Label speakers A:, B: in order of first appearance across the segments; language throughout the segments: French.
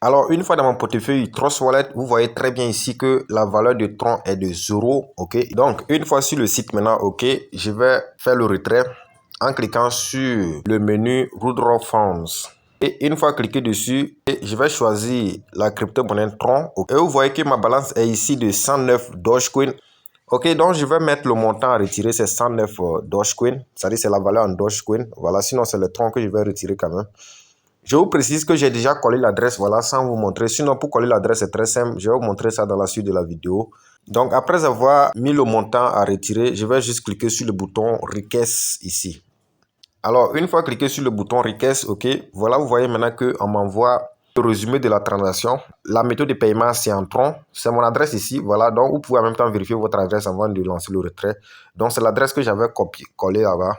A: Alors, une fois dans mon portefeuille Trust Wallet, vous voyez très bien ici que la valeur de Tron est de 0. Ok. Donc, une fois sur le site maintenant, ok, je vais faire le retrait en cliquant sur le menu Withdraw Funds. Et une fois cliqué dessus, je vais choisir la crypto-monnaie Tron. Et vous voyez que ma balance est ici de 109 Dogecoin. Ok, donc je vais mettre le montant à retirer, c'est 109 Dogecoin. C'est-à-dire c'est la valeur en Dogecoin. Voilà, sinon c'est le Tron que je vais retirer quand même. Je vous précise que j'ai déjà collé l'adresse, voilà, sans vous montrer. Sinon, pour coller l'adresse, c'est très simple. Je vais vous montrer ça dans la suite de la vidéo. Donc, après avoir mis le montant à retirer, je vais juste cliquer sur le bouton Request ici. Alors, une fois cliqué sur le bouton Request, ok, voilà, vous voyez maintenant qu'on m'envoie le résumé de la transaction. La méthode de paiement, c'est en Tron. C'est mon adresse ici, voilà. Donc, vous pouvez en même temps vérifier votre adresse avant de lancer le retrait. Donc, c'est l'adresse que j'avais collée là-bas.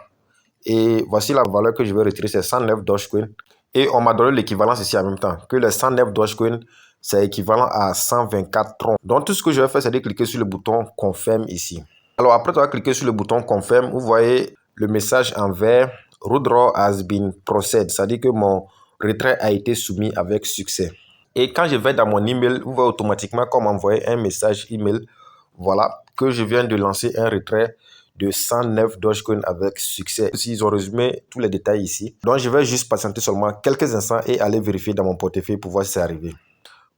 A: Et voici la valeur que je vais retirer, c'est 109 Dogecoin. Et on m'a donné l'équivalence ici en même temps, que les 109 Dogecoin, c'est équivalent à 124 troncs. Donc tout ce que je vais faire, c'est de cliquer sur le bouton Confirme ici. Alors après avoir cliqué sur le bouton Confirme, vous voyez le message en vert, Withdraw has been processed, c'est-à-dire que mon retrait a été soumis avec succès. Et quand je vais dans mon email, vous voyez automatiquement qu'on m'envoie un message email, voilà, que je viens de lancer un retrait de 109 Dogecoin avec succès. Ils ont résumé tous les détails ici. Donc, je vais juste patienter seulement quelques instants et aller vérifier dans mon portefeuille pour voir si c'est arrivé.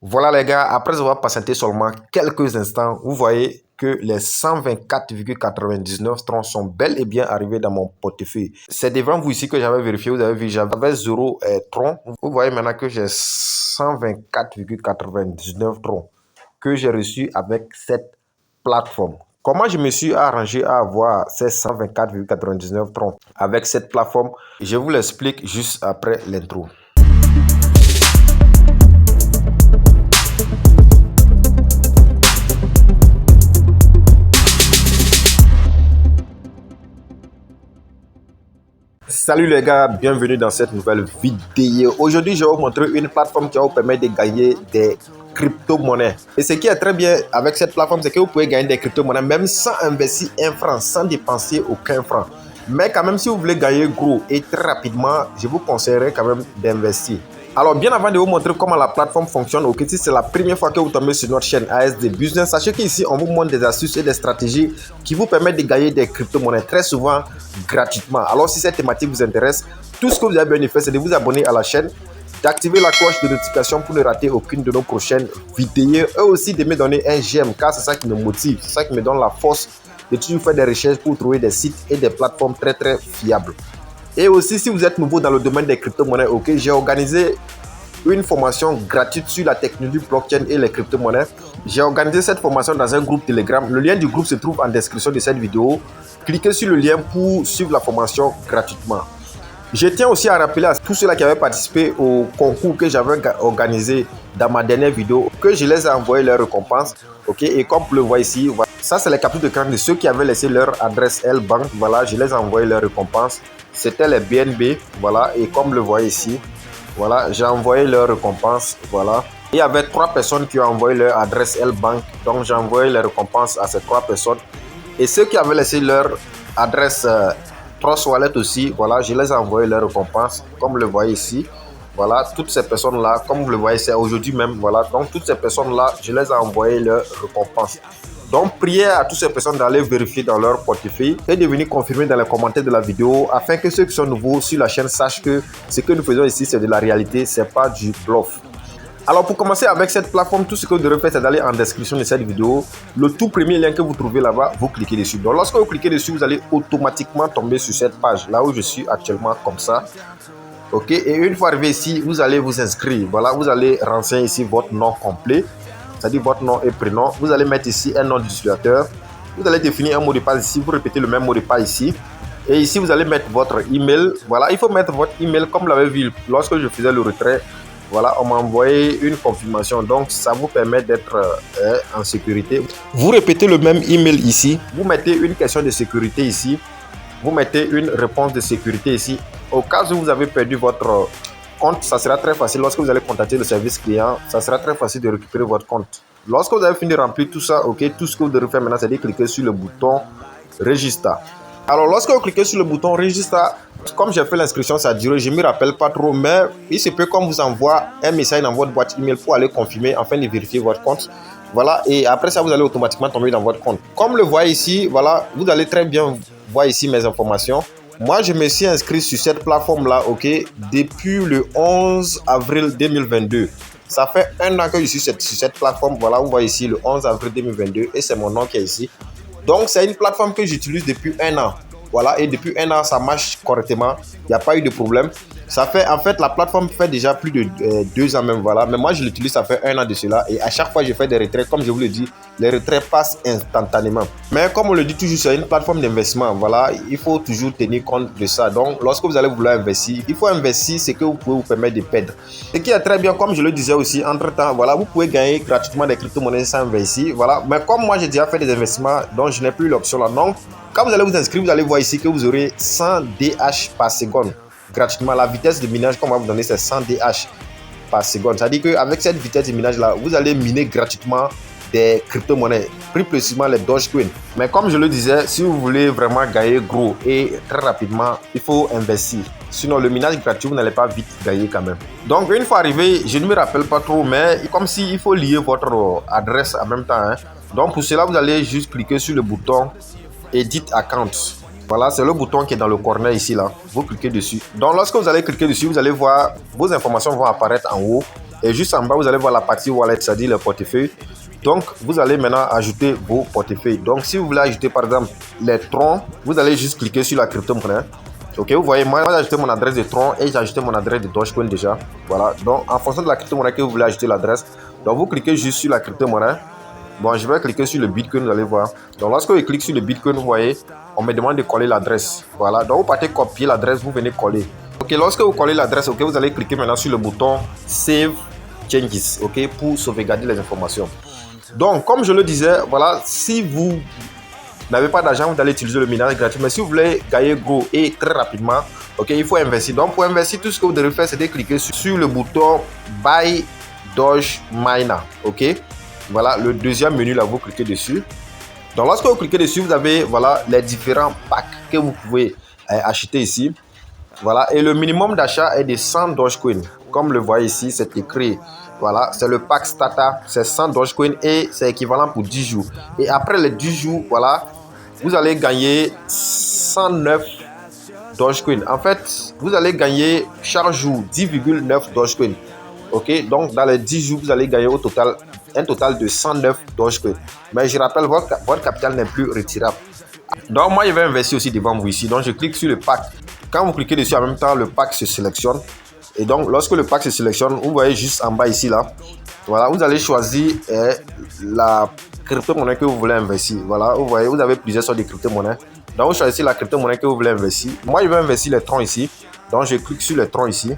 A: Voilà les gars, après avoir patienté seulement quelques instants, vous voyez que les 124,99 troncs sont bel et bien arrivés dans mon portefeuille. C'est devant vous ici que j'avais vérifié, vous avez vu, j'avais 0 troncs. Vous voyez maintenant que j'ai 124,99 troncs que j'ai reçu avec cette plateforme. Comment je me suis arrangé à avoir ces 124,99 troncs avec cette plateforme? Je vous l'explique juste après l'intro. Salut les gars, bienvenue dans cette nouvelle vidéo. Aujourd'hui, je vais vous montrer une plateforme qui va vous permettre de gagner des crypto-monnaies. Et ce qui est très bien avec cette plateforme, c'est que vous pouvez gagner des crypto-monnaies même sans investir un franc, sans dépenser aucun franc. Mais quand même, si vous voulez gagner gros et très rapidement, je vous conseillerais quand même d'investir. Alors, bien avant de vous montrer comment la plateforme fonctionne, ok, si c'est la première fois que vous tombez sur notre chaîne ASD Business, sachez qu'ici, on vous montre des astuces et des stratégies qui vous permettent de gagner des crypto-monnaies très souvent gratuitement. Alors, si cette thématique vous intéresse, tout ce que vous avez besoin de faire, c'est de vous abonner à la chaîne, d'activer la cloche de notification pour ne rater aucune de nos prochaines vidéos et aussi de me donner un j'aime car c'est ça qui me motive, c'est ça qui me donne la force de toujours faire des recherches pour trouver des sites et des plateformes très fiables. Et aussi, si vous êtes nouveau dans le domaine des crypto-monnaies, ok, j'ai organisé une formation gratuite sur la technologie blockchain et les crypto-monnaies. J'ai organisé cette formation dans un groupe Telegram. Le lien du groupe se trouve en description de cette vidéo. Cliquez sur le lien pour suivre la formation gratuitement. Je tiens aussi à rappeler à tous ceux-là qui avaient participé au concours que j'avais organisé dans ma dernière vidéo que je les ai envoyé leurs récompenses. Ok, et comme vous le voyez ici, voilà. Ça c'est les captures d'écran de ceux qui avaient laissé leur adresse L-Bank. Voilà, je les ai envoyé leurs récompenses. C'était les BNB, voilà, et comme le voyez ici, voilà, j'ai envoyé leur récompense, voilà. Il y avait 3 personnes qui ont envoyé leur adresse L-Bank, donc j'ai envoyé les récompenses à ces 3 personnes. Et ceux qui avaient laissé leur adresse Trust Wallet aussi, voilà, je les ai envoyé leurs récompenses, comme le voyez ici. Voilà, toutes ces personnes-là, comme vous le voyez, c'est aujourd'hui même, voilà. Donc, toutes ces personnes-là, je les ai envoyé leurs récompenses. Donc, priez à toutes ces personnes d'aller vérifier dans leur portefeuille et de venir confirmer dans les commentaires de la vidéo afin que ceux qui sont nouveaux sur la chaîne sachent que ce que nous faisons ici, c'est de la réalité, c'est pas du bluff. Alors, pour commencer avec cette plateforme, tout ce que vous devez faire, c'est d'aller en description de cette vidéo. Le tout premier lien que vous trouvez là-bas, vous cliquez dessus. Donc, lorsque vous cliquez dessus, vous allez automatiquement tomber sur cette page, là où je suis actuellement comme ça. Ok, et une fois arrivé ici, vous allez vous inscrire. Voilà, vous allez renseigner ici votre nom complet, c'est-à-dire votre nom et prénom. Vous allez mettre ici un nom d'utilisateur. Vous allez définir un mot de passe ici. Vous répétez le même mot de passe ici. Et ici, vous allez mettre votre email. Voilà, il faut mettre votre email comme vous l'avez vu lorsque je faisais le retrait. Voilà, on m'a envoyé une confirmation. Donc, ça vous permet d'être en sécurité. Vous répétez le même email ici. Vous mettez une question de sécurité ici. Vous mettez une réponse de sécurité ici. Au cas où vous avez perdu votre compte, ça sera très facile. Lorsque vous allez contacter le service client, ça sera très facile de récupérer votre compte. Lorsque vous avez fini de remplir tout ça, ok, tout ce que vous devez faire maintenant, c'est de cliquer sur le bouton Register. Alors, lorsque vous cliquez sur le bouton Register, Comme j'ai fait l'inscription, ça a duré, je ne me rappelle pas trop, mais il se peut qu'on vous envoie un message dans votre boîte email pour aller confirmer afin de vérifier votre compte. Voilà, et après ça, vous allez automatiquement tomber dans votre compte. Comme le voyez ici, voilà, vous allez très bien voir ici mes informations. Moi, je me suis inscrit sur cette plateforme-là, ok, depuis le 11 avril 2022. Ça fait un an que je suis sur cette plateforme. Voilà, vous voyez ici le 11 avril 2022 et c'est mon nom qui est ici. Donc, c'est une plateforme que j'utilise depuis un an. Voilà, et depuis un an, ça marche correctement. Il n'y a pas eu de problème. Ça fait, en fait, la plateforme fait déjà plus de 2 ans même, voilà. Mais moi, je l'utilise, ça fait un an de cela. Et à chaque fois, je fais des retraits. Comme je vous le dis, les retraits passent instantanément. Mais comme on le dit toujours, c'est une plateforme d'investissement. Voilà, il faut toujours tenir compte de ça. Donc, lorsque vous allez vouloir investir, il faut investir ce que vous pouvez vous permettre de perdre. Ce qui est très bien, comme je le disais aussi, entre-temps, voilà, vous pouvez gagner gratuitement des crypto-monnaies sans investir. Voilà, mais comme moi, j'ai déjà fait des investissements, donc je n'ai plus l'option là. Donc, quand vous allez vous inscrire, vous allez voir ici que vous aurez 100 DH par seconde gratuitement. La vitesse de minage qu'on va vous donner, c'est 100 DH par seconde. C'est-à-dire qu'avec cette vitesse de minage-là, vous allez miner gratuitement des crypto-monnaies, plus précisément les Dogecoin. Mais comme je le disais, si vous voulez vraiment gagner gros et très rapidement, il faut investir. Sinon, le minage gratuit, vous n'allez pas vite gagner quand même. Donc, une fois arrivé, je ne me rappelle pas trop, mais comme si il faut lier votre adresse en même temps. Hein. Donc, pour cela, vous allez juste cliquer sur le bouton Edit Account. Voilà, c'est le bouton qui est dans le corner ici là. Vous cliquez dessus. Donc lorsque vous allez cliquer dessus, vous allez voir vos informations vont apparaître en haut et juste en bas vous allez voir la partie wallet, c'est-à-dire le portefeuille. Donc vous allez maintenant ajouter vos portefeuilles. Donc si vous voulez ajouter par exemple les troncs, vous allez juste cliquer sur la crypto-monnaie. Ok, vous voyez, moi j'ai ajouté mon adresse de Tron et j'ai ajouté mon adresse de Dogecoin déjà. Voilà, donc en fonction de la crypto-monnaie que vous voulez ajouter l'adresse, donc vous cliquez juste sur la crypto-monnaie. Bon, je vais cliquer sur le Bitcoin, vous allez voir. Donc, lorsque je clique sur le Bitcoin, vous voyez, on me demande de coller l'adresse. Voilà, donc vous partez copier l'adresse, vous venez coller. Ok, lorsque vous collez l'adresse, ok, vous allez cliquer maintenant sur le bouton Save Changes, ok, pour sauvegarder les informations. Donc, comme je le disais, voilà, si vous n'avez pas d'argent, vous allez utiliser le minage gratuit. Mais si vous voulez gagner gros et très rapidement, ok, il faut investir. Donc, pour investir, tout ce que vous devez faire, c'est de cliquer sur le bouton Buy Doge Miner, ok. Voilà, le deuxième menu là, vous cliquez dessus. Donc lorsque vous cliquez dessus, vous avez voilà les différents packs que vous pouvez acheter ici. Voilà, et le minimum d'achat est de 100 Dogecoin. Comme le voyez ici, c'est écrit. Voilà, c'est le pack Starter, c'est 100 Dogecoin et c'est équivalent pour 10 jours. Et après les 10 jours, voilà, vous allez gagner 109 Dogecoin. En fait, vous allez gagner chaque jour 10,9 Dogecoin. Ok, donc dans les 10 jours, vous allez gagner au total un total de 109 Dogecoin. Mais je rappelle, votre capital n'est plus retirable. Donc moi, je vais investir aussi devant vous ici. Donc je clique sur le pack. Quand vous cliquez dessus en même temps, le pack se sélectionne. Et donc lorsque le pack se sélectionne, vous voyez juste en bas ici là. Voilà, vous allez choisir la crypto-monnaie que vous voulez investir. Voilà, vous voyez, vous avez plusieurs sortes de crypto-monnaies. Donc vous choisissez la crypto-monnaie que vous voulez investir. Moi, je vais investir les troncs ici. Donc je clique sur les troncs ici.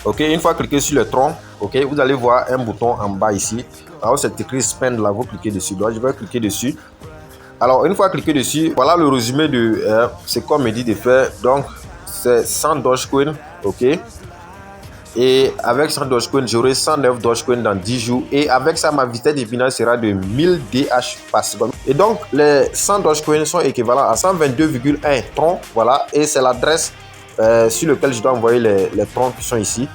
A: Ok, une fois cliqué sur le tronc, ok, vous allez voir un bouton en bas ici. Alors c'est écrit spend là, vous cliquez dessus. Donc je vais cliquer dessus. Alors une fois cliqué dessus, voilà le résumé de ce qu'on me dit de faire. Donc c'est 100 Dogecoin, ok. Et avec 100 Dogecoin, j'aurai 109 Dogecoin dans 10 jours. Et avec ça, ma vitesse de minage sera de 1000 DH par seconde. Et donc les 100 Dogecoin sont équivalents à 122,1 troncs. Voilà, et c'est l'adresse sur lequel je dois envoyer les troncs qui sont ici.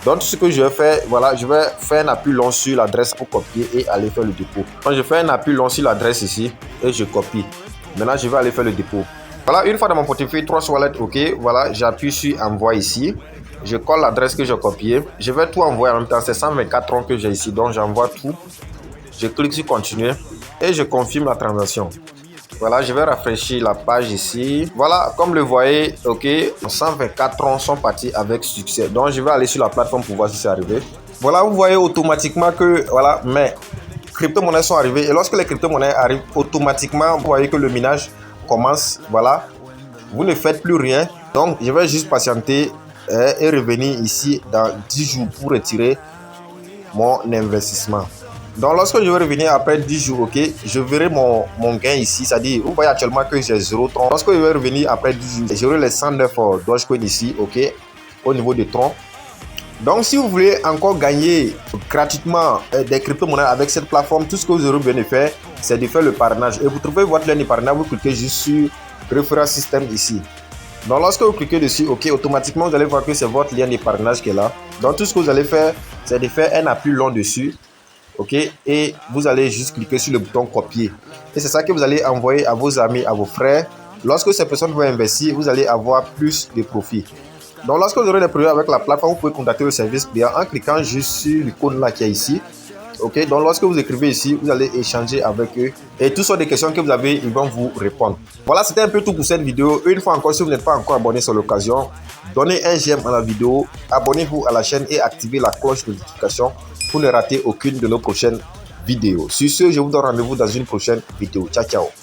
A: Donc ce que je vais faire, voilà, je vais faire un appui long sur l'adresse pour copier et aller faire le dépôt. Donc je fais un appui long sur l'adresse ici et je copie. Maintenant je vais aller faire le dépôt. Voilà, une fois dans mon portefeuille 3 Wallet, ok, voilà, j'appuie sur envoi ici. Je colle l'adresse que j'ai copiée. Je vais tout envoyer en même temps. C'est 124 troncs que j'ai ici, donc j'envoie tout. Je clique sur continuer et je confirme la transaction. Voilà, je vais rafraîchir la page ici. Voilà, comme le voyez, ok, 124 troncs sont partis avec succès. Donc, je vais aller sur la plateforme pour voir si c'est arrivé. Voilà, vous voyez automatiquement que, voilà, mes crypto-monnaies sont arrivées. Et lorsque les crypto-monnaies arrivent, automatiquement, vous voyez que le minage commence. Voilà, vous ne faites plus rien. Donc, je vais juste patienter et revenir ici dans 10 jours pour retirer mon investissement. Donc lorsque je vais revenir après 10 jours, ok, je verrai mon gain ici, c'est-à-dire vous voyez actuellement que j'ai 0 tronc. Lorsque je vais revenir après 10 jours, j'aurai les 109 Dogecoin ici, ok, au niveau des troncs. Donc si vous voulez encore gagner gratuitement des crypto-monnaies avec cette plateforme, tout ce que vous aurez besoin de faire, c'est de faire le parrainage. Et vous trouvez votre lien de parrainage, vous cliquez juste sur référence système ici. Donc lorsque vous cliquez dessus, ok, automatiquement vous allez voir que c'est votre lien de parrainage qui est là. Donc tout ce que vous allez faire, c'est de faire un appui long dessus, ok, et vous allez juste cliquer sur le bouton copier. Et c'est ça que vous allez envoyer à vos amis, à vos frères. Lorsque ces personnes vont investir, vous allez avoir plus de profit. Donc lorsque vous aurez des problèmes avec la plateforme, vous pouvez contacter le service client en cliquant juste sur l'icône là qui est ici. Ok, donc lorsque vous écrivez ici, vous allez échanger avec eux et tout sont des questions que vous avez, ils vont vous répondre. Voilà, c'était un peu tout pour cette vidéo. Une fois encore, si vous n'êtes pas encore abonné sur l'occasion, donnez un j'aime à la vidéo, abonnez-vous à la chaîne et activez la cloche de notification pour ne rater aucune de nos prochaines vidéos. Sur ce, je vous donne rendez-vous dans une prochaine vidéo. Ciao, ciao.